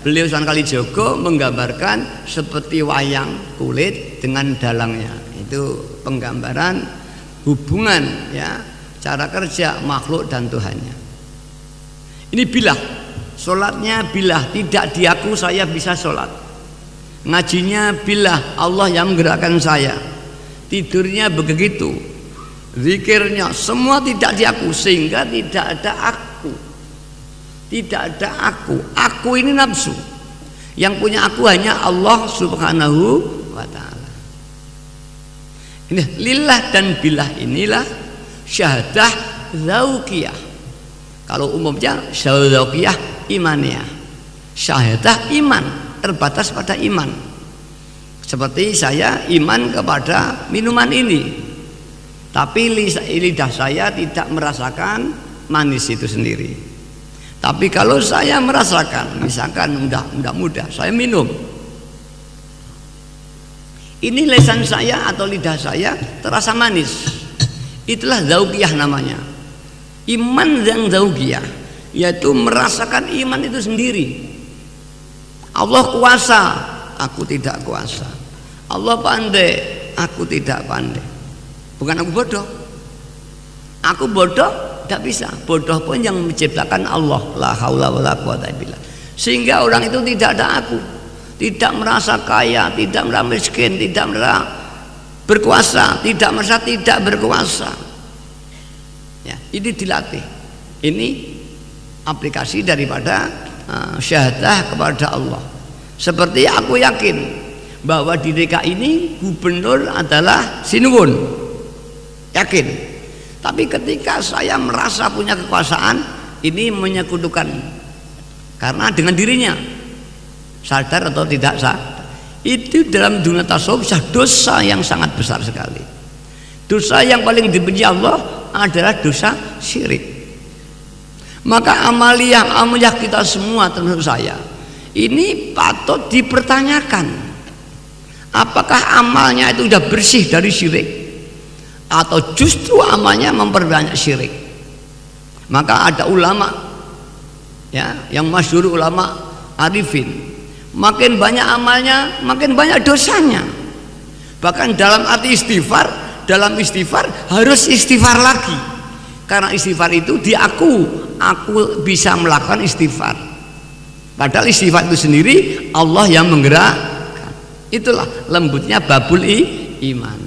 beliau Sunan Kalijaga menggambarkan seperti wayang kulit dengan dalangnya. Itu penggambaran hubungan ya, cara kerja makhluk dan Tuhannya. Ini bilah, sholatnya bilah, tidak diaku saya bisa sholat. Ngajinya bilah, Allah yang menggerakkan saya. Tidurnya begitu, zikirnya semua tidak diaku, sehingga tidak ada aku. Tidak ada aku. Aku ini nafsu. Yang punya aku hanya Allah Subhanahu wa ta'ala. Ini lillah dan bilah inilah syahadah zauqiyah. Kalau umumnya zauqiyah imaniyah. Syahadah iman, terbatas pada iman. Seperti saya iman kepada minuman ini, tapi lidah saya tidak merasakan manis itu sendiri. Tapi kalau saya merasakan, misalkan mudah saya minum, ini lisan saya atau lidah saya terasa manis, itulah zauqiyah namanya. Iman yang zauqiyah, yaitu merasakan iman itu sendiri. Allah kuasa, aku tidak kuasa. Allah pandai, aku tidak pandai. Bukan aku bodoh. Aku bodoh, tidak bisa. Bodoh pun yang menciptakan Allah. La haula wala quwata illa billah. Sehingga orang itu tidak ada aku, tidak merasa kaya, tidak merasa miskin, tidak merasa berkuasa, tidak merasa tidak berkuasa. Ya, ini dilatih. Ini aplikasi daripada syahadah kepada Allah. Seperti aku yakin bahwa di DKI ini gubernur adalah Sinuwun, yakin. Tapi ketika saya merasa punya kekuasaan, ini menyekutukan karena dengan dirinya, sadar atau tidak sadar, itu dalam dunia tasawuf dosa yang sangat besar sekali. Dosa yang paling dibenci Allah adalah dosa syirik. Maka amaliyah kita semua termasuk saya ini patut dipertanyakan. Apakah amalnya itu sudah bersih dari syirik, atau justru amalnya memperbanyak syirik? Maka ada ulama ya, yang masyhur ulama arifin, makin banyak amalnya makin banyak dosanya. Bahkan dalam arti istighfar, dalam istighfar harus istighfar lagi, karena istighfar itu aku bisa melakukan istighfar, padahal istighfar itu sendiri Allah yang menggerakkan. Itulah lembutnya babul iman.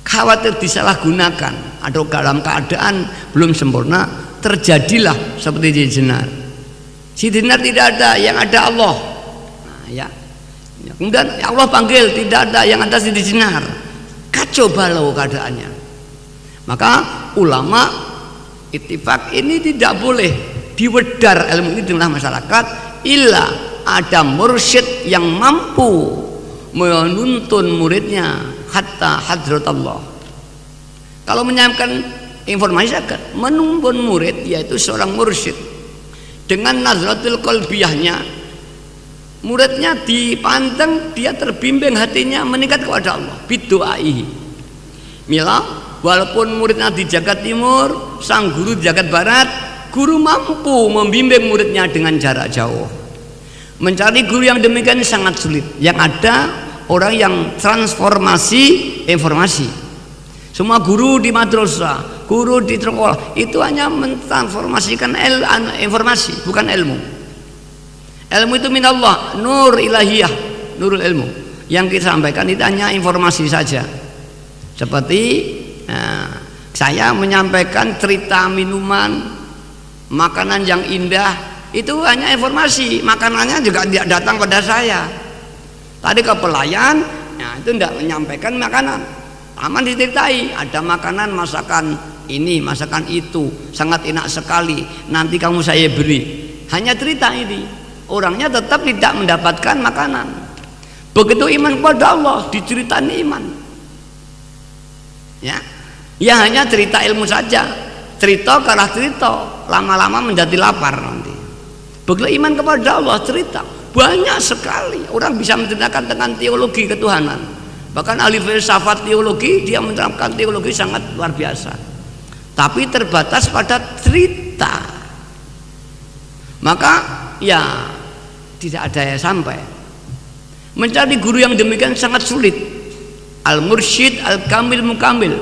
Khawatir disalahgunakan atau dalam keadaan belum sempurna terjadilah seperti di Jenar. Si Jenar tidak ada, yang ada Allah. Nah, ya. Kemudian Allah panggil, tidak ada, yang ada si Jenar. Kacau balau keadaannya. Maka ulama ittifaq ini tidak boleh diwedar ilmu ini di tengah masyarakat illa ada mursyid yang mampu menuntun muridnya hatta hadrat Allah. Kalau menyampaikan informasi akan menuntun murid, yaitu seorang mursyid dengan nazratul qalbiyahnya, muridnya dipandang dia terbimbing hatinya meningkat kepada Allah bidu'aihi. Mila walaupun muridnya di jagat timur, sang guru di jagat barat, guru mampu membimbing muridnya dengan jarak jauh. Mencari guru yang demikian sangat sulit. Yang ada orang yang transformasi informasi. Semua guru di madrasah, guru di sekolah itu hanya mentransformasikan informasi, bukan ilmu. Ilmu itu minallah, nur ilahiyah, nurul ilmu. Yang kita sampaikan itu hanya informasi saja. Seperti saya menyampaikan cerita minuman, makanan yang indah, itu hanya informasi, makanannya juga tidak datang pada saya. Tadi ke pelayan, ya, itu tidak menyampaikan makanan. Taman diceritai, ada makanan masakan ini, masakan itu, sangat enak sekali. Nanti kamu saya beri. Hanya cerita ini, orangnya tetap tidak mendapatkan makanan. Begitu iman kepada Allah, diceritain iman. Ya, ya hanya cerita ilmu saja, cerita kalah cerita, lama-lama menjadi lapar nanti. Begitu iman kepada Allah, cerita banyak sekali orang bisa menceritakan tentang teologi ketuhanan. Bahkan ahli filsafat teologi dia menerapkan teologi sangat luar biasa. Tapi terbatas pada cerita. Maka ya tidak ada yang sampai. Mencari guru yang demikian sangat sulit. Al-mursyid al-kamil mukamil,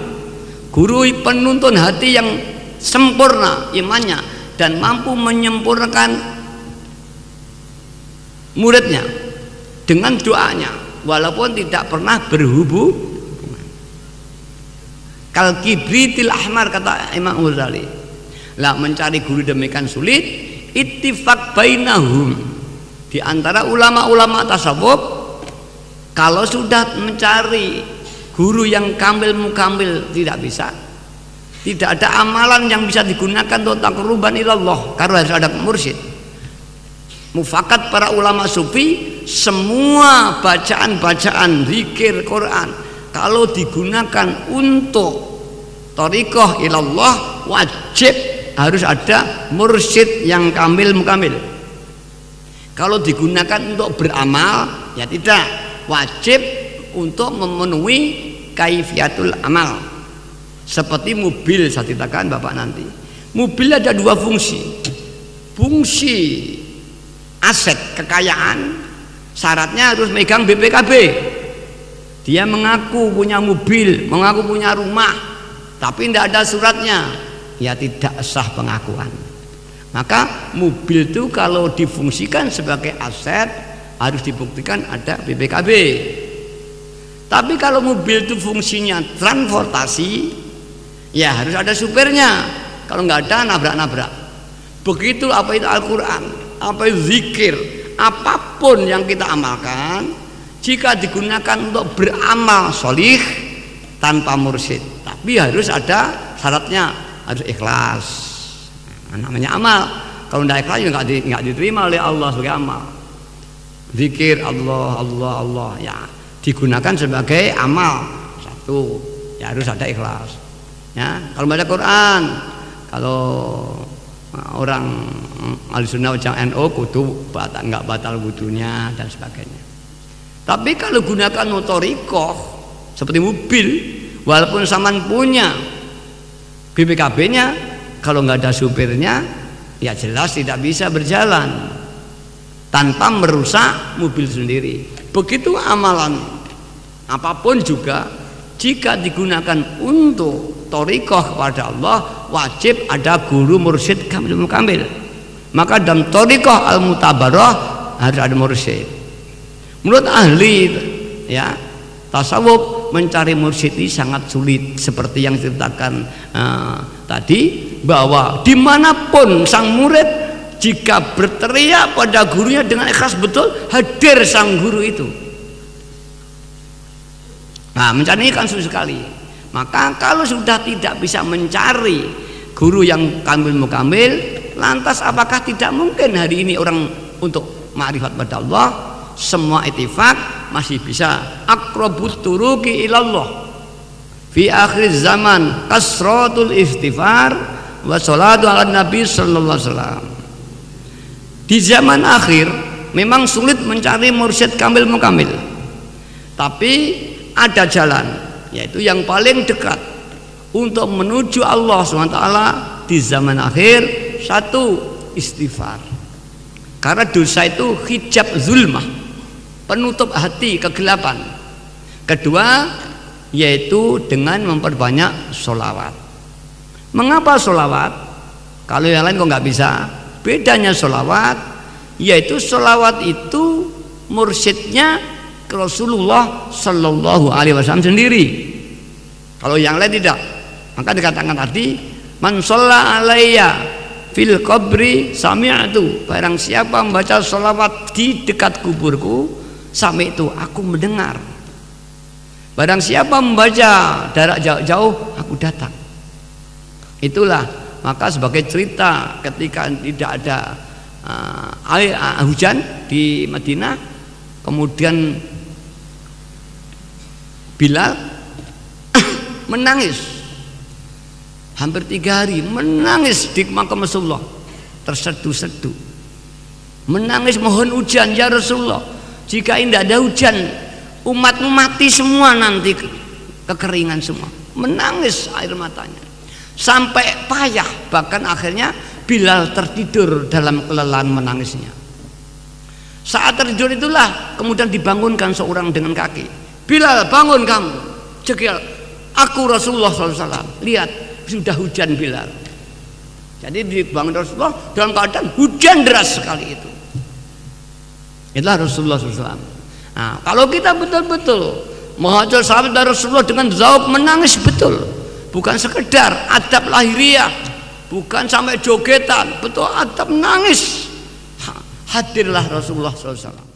guru penuntun hati yang sempurna imannya dan mampu menyempurnakan muridnya dengan doanya walaupun tidak pernah berhubungan. Kal kibritil ahmar, kata Imam Ghazali. Lah mencari guru demikian sulit, ittifaq bainahum, di antara ulama-ulama tasawuf kalau sudah mencari guru yang kamil mukamil tidak bisa. Tidak ada amalan yang bisa digunakan untuk taqarruban ilallah karena harus ada mursyid. Mufakat para ulama sufi, semua bacaan-bacaan zikir Quran kalau digunakan untuk thariqah ilallah wajib harus ada mursyid yang kamil mukamil. Kalau digunakan untuk beramal ya tidak, wajib untuk memenuhi kaifiatul amal. Seperti mobil, saya ceritakan Bapak nanti. Mobil ada dua fungsi. Fungsi aset kekayaan, syaratnya harus megang BPKB. Dia mengaku punya mobil, mengaku punya rumah, tapi tidak ada suratnya, ya tidak sah pengakuan. Maka mobil itu kalau difungsikan sebagai aset harus dibuktikan ada BPKB. Tapi kalau mobil itu fungsinya transportasi, ya harus ada supirnya. Kalau nggak ada, nabrak-nabrak. Begitu apa itu Al-Quran, apa itu zikir, apapun yang kita amalkan, jika digunakan untuk beramal solih tanpa mursyid, tapi harus ada syaratnya, harus ikhlas. Namanya amal. Kalau tidak ikhlas nggak diterima oleh Allah sebagai amal. Zikir Allah Allah Allah ya digunakan sebagai amal satu, ya harus ada ikhlas. Ya, kalau baca Quran, kalau orang Ahlussunnah wal Jamaah NU kudu nggak batal wudunya dan sebagainya. Tapi kalau gunakan thariqah seperti mobil, walaupun saman punya BPKB-nya, kalau nggak ada supirnya, ya jelas tidak bisa berjalan tanpa merusak mobil sendiri. Begitu amalan apapun juga, jika digunakan untuk thariqah kepada Allah, wajib ada guru mursyid kamil mukamil. Maka dalam thariqah al-mutabarah harus ada mursyid. Menurut ahli ya tasawuf, mencari mursyid ini sangat sulit, seperti yang diceritakan tadi, bahwa dimanapun sang murid jika berteriak pada gurunya dengan ikhlas betul, hadir sang guru itu. Nah, mencari kan sulit sekali. Maka kalau sudah tidak bisa mencari guru yang kamil mukamil, lantas apakah tidak mungkin hari ini orang untuk ma'rifat pada Allah? Semua ittifaq masih bisa. Aqrabut turuqi ilallah fi akhir zaman kasratul istighfar wa salatu ala nabi sallallahu alaihi wasallam. Di zaman akhir memang sulit mencari mursyid kamil mukamil, tapi ada jalan, yaitu yang paling dekat untuk menuju Allah SWT di zaman akhir. Satu, istighfar, karena dosa itu hijab zulmah, penutup hati kegelapan. Kedua, yaitu dengan memperbanyak sholawat. Mengapa sholawat? Kalau yang lain kok nggak bisa? Bedanya sholawat, yaitu sholawat itu mursyidnya Rasulullah Sallallahu Alaihi Wasallam sendiri. Kalau yang lain tidak. Maka dikatakan tadi, man sholla alayya fil qabri sami'tu, barang siapa membaca sholawat di dekat kuburku, sami'tu, aku mendengar. Barang siapa membaca jarak jauh-jauh, aku datang. Itulah. Maka sebagai cerita ketika tidak ada hujan di Madinah, kemudian Bilal menangis hampir 3 hari, menangis di makam Rasulullah, terseduh-seduh, menangis mohon hujan, ya Rasulullah, jika tidak ada hujan umatmu mati semua, nanti kekeringan semua. Menangis air matanya sampai payah, bahkan akhirnya Bilal tertidur dalam kelelahan menangisnya. Saat tertidur itulah kemudian dibangunkan seorang dengan kaki. Bilal, bangun kamu. Cekil, aku Rasulullah SAW. Lihat, sudah hujan Bilal. Jadi dibangun Rasulullah dalam keadaan hujan deras sekali itu. Itulah Rasulullah SAW. Nah, kalau kita betul-betul menghajar sahabat Rasulullah dengan zauk, menangis betul, bukan sekedar adab lahiriah, bukan sampai jogetan, betul adab nangis. Hadirlah Rasulullah SAW.